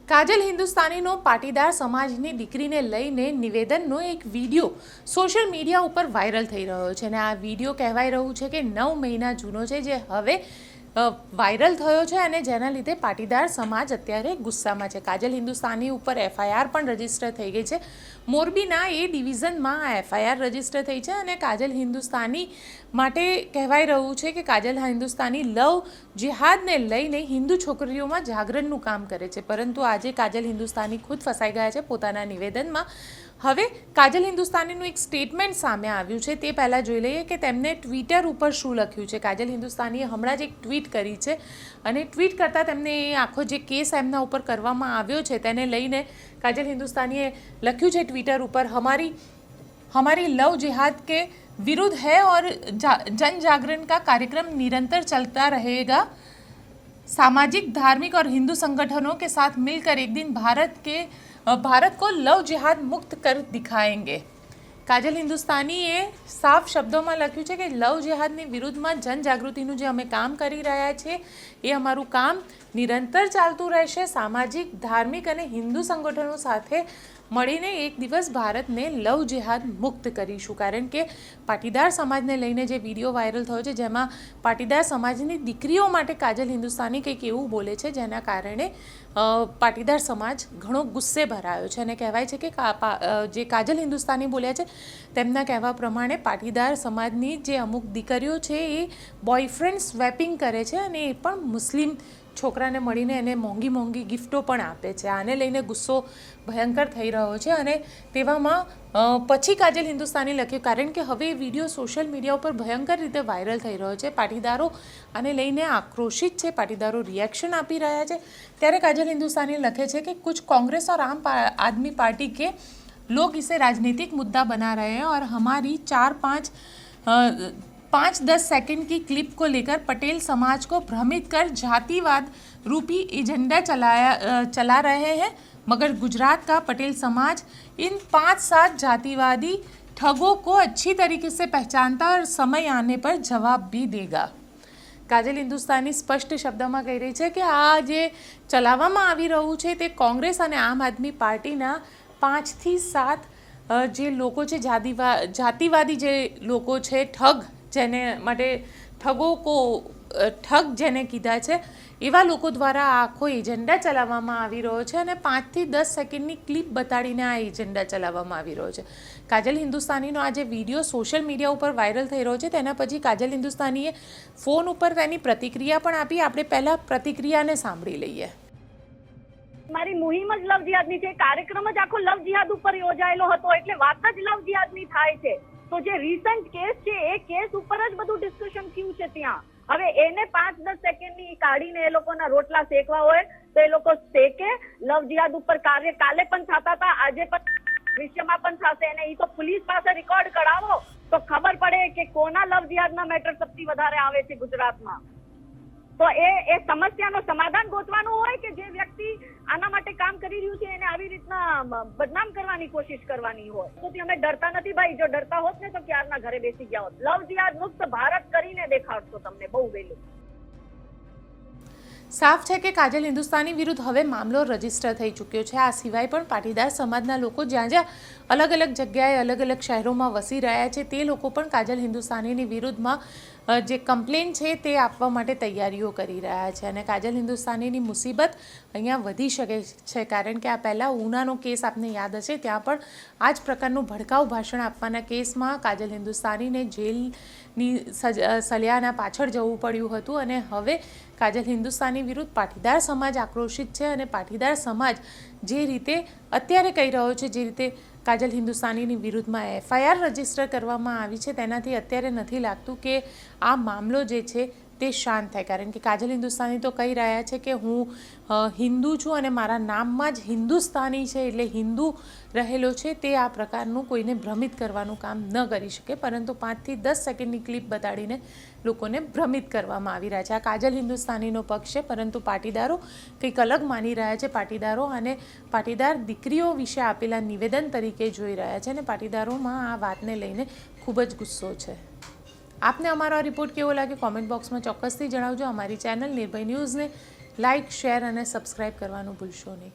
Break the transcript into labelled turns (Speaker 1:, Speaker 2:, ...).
Speaker 1: કાજલ હિન્દુસ્તાનીનો પાટીદાર સમાજની દીકરીને લઈને નિવેદનનો એક વિડીયો સોશિયલ મીડિયા ઉપર વાયરલ થઈ રહ્યો છે અને આ વિડીયો કહેવાઈ રહ્યું છે કે 9 મહિના જૂનો છે, જે હવે વાયરલ થયો છે અને જેના લીધે પાટીદાર સમાજ અત્યારે ગુસ્સામાં છે। કાજલ હિન્દુસ્તાની ઉપર એફઆઈઆર પણ રજીસ્ટર થઈ ગઈ છે। મોરબીના એ ડિવિઝનમાં આ એફઆઈઆર રજીસ્ટર થઈ છે અને કાજલ હિન્દુસ્તાની માટે કહેવાઈ રહ્યું છે કે કાજલ હિન્દુસ્તાની લવ જિહાદને લઈને હિન્દુ છોકરીઓમાં જાગરણનું કામ કરે છે, પરંતુ આજે કાજલ હિન્દુસ્તાની ખુદ ફસાઈ ગયા છે પોતાના નિવેદનમાં। હવે કાજલ હિન્દુસ્તાનીનું એક સ્ટેટમેન્ટ સામે આવ્યું છે, તે પહેલાં જોઈ લઈએ કે તેમને ટ્વિટર ઉપર શું લખ્યું છે। કાજલ હિન્દુસ્તાનીએ હમણાં જ એક ટ્વીટ કરી છે અને ટ્વીટ કરતાં તેમને એ આખો જે કેસ એમના ઉપર કરવામાં આવ્યો છે તેને લઈને કાજલ હિન્દુસ્તાનીએ લખ્યું છે ट्विटर ऊपर, हमारी लव जिहाद के विरुद्ध है और जन जागरण का कार्यक्रम निरंतर चलता रहेगा। सामाजिक, धार्मिक और हिंदू संगठनों के साथ मिलकर एक दिन भारत को लव जिहाद मुक्त कर दिखाएंगे। કાજલ હિન્દુસ્તાનીએ સાફ શબ્દોમાં લખ્યું છે કે લવ જિહાદની વિરુદ્ધમાં જનજાગૃતિનું જે અમે કામ કરી રહ્યા છીએ એ અમારું કામ નિરંતર ચાલતું રહેશે। સામાજિક, ધાર્મિક અને હિન્દુ સંગઠનો સાથે મળીને એક દિવસ ભારતને લવ જિહાદ મુક્ત કરીશું। કારણ કે પાટીદાર સમાજને લઈને જે વિડીયો વાયરલ થયો છે જેમાં પાટીદાર સમાજની દીકરીઓ માટે કાજલ હિન્દુસ્તાની કંઈક એવું બોલે છે જેના કારણે પાટીદાર સમાજ ઘણો ગુસ્સે ભરાયો છે અને કહેવાય છે કે જે કાજલ હિન્દુસ્તાની બોલ્યા છે તેમના કહેવા પ્રમાણે પાટીદાર સમાજની જે અમુક દીકરીઓ છે એ બોયફ્રેન્ડ સ્વેપિંગ કરે છે અને એ પણ મુસ્લિમ છોકરાને મળીને એને મોંઘી મોંઘી ગિફ્ટો પણ આપે છે। આને લઈને ગુસ્સો ભયંકર થઈ રહ્યો છે અને તેવામાં પછી કાજલ હિન્દુસ્તાની લખ્યું, કારણ કે હવે એ વિડીયો સોશિયલ મીડિયા ઉપર ભયંકર રીતે વાયરલ થઈ રહ્યો છે। પાટીદારો આને લઈને આક્રોશિત છે, પાટીદારો રિએક્શન આપી રહ્યા છે। ત્યારે કાજલ હિન્દુસ્તાની લખે છે કે कुछ कांग्रेस और आम आदमी पार्टी के लोग इसे राजनीतिक मुद्दा बना रहे हैं और हमारी 5-10 सेकंड की क्लिप को लेकर पटेल समाज को भ्रमित कर जातिवाद रूपी एजेंडा चला रहे हैं, मगर गुजरात का पटेल समाज इन 5-7 जातिवादी ठगों को अच्छी तरीके से पहचानता और समय आने पर जवाब भी देगा। કાજલ હિન્દુસ્તાની સ્પષ્ટ શબ્દોમાં કહી રહી છે કે આ જે ચલાવવામાં આવી રહ્યું છે તે કોંગ્રેસ અને આમ આદમી પાર્ટીના 5 થી 7 જે લોકો છે, જાતિવાદી જે લોકો છે, ઠગ જેને માટે ઠગ જેને કીધા છે એવા લોકો દ્વારા આખો એજન્ડા ચલાવવામાં આવી રહ્યો છે અને 5 થી 10 સેકન્ડની ક્લિપ બતાડીને આ એજન્ડા ચલાવવામાં આવી રહ્યો છે। કાજલ હિન્દુસ્તાનીનો આ જે વિડીયો સોશિયલ મીડિયા ઉપર વાયરલ થઈ રહ્યો છે તેના પછી કાજલ હિન્દુસ્તાનીએ ફોન ઉપર તેની પ્રતિક્રિયા પણ આપી। આપણે પહેલા પ્રતિક્રિયાને સાંભળી લઈએ।
Speaker 2: મારી મુહિમ જ લવ જિહાદની છે, કાર્યક્રમ જ આખો લવ જિહાદ ઉપર યોજાયેલો હતો, એટલે વાત જ લવ જિહાદની થાય છે। તો જે રિસન્ટ કેસ છે એ કેસ ઉપર જ બધું ડિસ્કશન થયું છે ત્યાં। હવે એને 5-10 સેકન્ડની કાઢીને એ લોકોના રોટલા શેકવા હોય તો એ લોકો શેકે। લવ જિહાદ ઉપર કાર્ય કાલે પણ થતા હતા, આજે પણ ભવિષ્યમાં પણ થશે અને એ તો પોલીસ પાસે રેકોર્ડ કરાવો તો ખબર પડે કે કોના લવ જિહાદના મેટર સૌથી વધારે આવે છે ગુજરાતમાં। તો એ સમસ્યાનો સમાધાન ગોતવાનું હોય કે જે વ્યક્તિ આના માટે કામ કરી રહ્યું છે એને આવી રીતના બદનામ કરવાની કોશિશ કરવાની હોય। તો અમે ડરતા નથી ભાઈ, જો ડરતા હોત ને તો ક્યારના ઘરે બેસી ગયા હોત। લવ જિહાદ મુક્ત ભારત કરીને દેખાડશો તમને બહુ વહેલું।
Speaker 1: સાફ છે કે કાજલ હિન્દુસ્તાની વિરુદ્ધ હવે મામલો રજીસ્ટર થઈ ચૂક્યો છે। આ સિવાય પણ પાટીદાર સમાજના લોકો જ્યાં જ્યાં અલગ અલગ જગ્યાએ અલગ અલગ શહેરોમાં વસી રહ્યા છે તે લોકો પણ કાજલ હિન્દુસ્તાનીની વિરુદ્ધમાં જે કમ્પ્લેન છે તે આપવા માટે તૈયારીઓ કરી રહ્યા છે અને કાજલ હિન્દુસ્તાનીની મુસીબત અહીંયા વધી શકે છે, કારણ કે આ પહેલાં ઉનાનો કેસ આપને યાદ હશે, ત્યાં પણ આ જ પ્રકારનું ભડકાઉ ભાષણ આપવાના કેસમાં કાજલ હિન્દુસ્તાનીને જેલની સલિયાના પાછળ જવું પડ્યું હતું અને હવે કાજલ હિન્દુસ્તાની વિરુદ્ધ પાટીદાર સમાજ આક્રોશિત છે અને પાટીદાર સમાજ જે રીતે અત્યારે કહી રહ્યો છે, જે રીતે કાજલ હિન્દુસ્તાનીની વિરુદ્ધમાં એફઆઈઆર રજીસ્ટર કરવામાં આવી છે તેનાથી અત્યારે નથી લાગતું કે આ મામલો જે છે તે શાંત થાય, કારણ કે કાજલ હિન્દુસ્તાની તો કહી રહ્યા છે કે હું હિન્દુ છું અને મારા નામમાં જ હિન્દુસ્તાની છે એટલે હિન્દુ રહેલો છે। તે આ પ્રકારનું કોઈને ભ્રમિત કરવાનું કામ ન કરી શકે, પરંતુ 5 થી 10 સેકન્ડની ક્લિપ બતાડીને લોકોને ભ્રમિત કરવામાં આવી રહ્યા છે। આ કાજલ હિન્દુસ્તાનીનો પક્ષ છે, પરંતુ પાટીદારો કંઈક અલગ માની રહ્યા છે। પાટીદારો અને પાટીદાર દીકરીઓ વિશે આપેલા નિવેદન તરીકે જોઈ રહ્યા છે અને પાટીદારોમાં આ વાતને લઈને ખૂબ જ ગુસ્સો છે। આપને અમારો રિપોર્ટ કેવો લાગ્યો કોમેન્ટ બોક્સમાં ચોક્કસથી જણાવજો। અમારી ચેનલ નિર્ભય ન્યૂઝને લાઇક, શેર અને સબસ્ક્રાઈબ કરવાનું ભૂલશો નહીં।